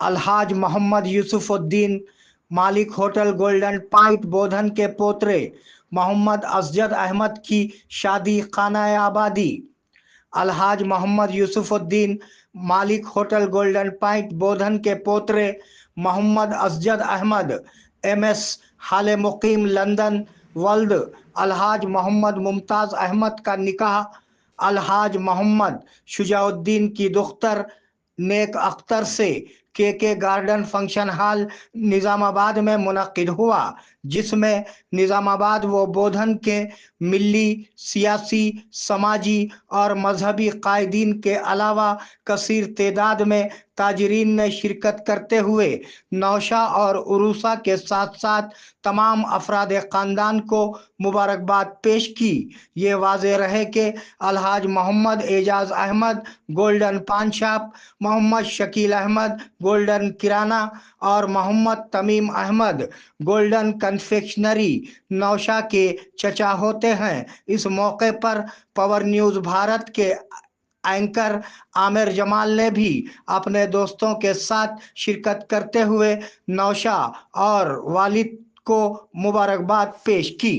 अलहाज मोहम्मद यूसुफुद्दीन मालिक hotel golden point बोधन के पोतरे मोहम्मद असजद अहमद की शादी खाना आबादी। अलहाज मोहम्मद यूसुफुद्दीन मालिक होटल गोल्डन पॉइंट बोधन के पोतरे मोहम्मद असजद अहमद MS हाल मुकीम लंदन वल्द अलहाज मोहम्मद मुमताज़ अहमद का निकाह अलहाज मोहम्मद शुजाउद्दीन की दुख्तर नेक अख्तर से के गार्डन फंक्शन हॉल निज़ामाबाद में मुनक्किद हुआ, जिसमें निज़ामाबाद व बोधन के मिली, सियासी, समाजी और मजहबी कायदीन के अलावा कसीर तादाद में ताजरीन ने शिरकत करते हुए नौशा और उरूसा के साथ साथ तमाम अफराद ख़ानदान को मुबारकबाद पेश की। ये वाज़ेह रहे कि अलहाज Mohammad Ejaz Ahmed golden paan shop, Mohammad Shakeel Ahmed golden Kirana और मोहम्मद तमीम अहमद गोल्डन कन्फेक्शनरी नौशा के चचा होते हैं। इस मौके पर पावर न्यूज़ भारत के एंकर आमिर जमाल ने भी अपने दोस्तों के साथ शिरकत करते हुए नौशा और वालिद को मुबारकबाद पेश की।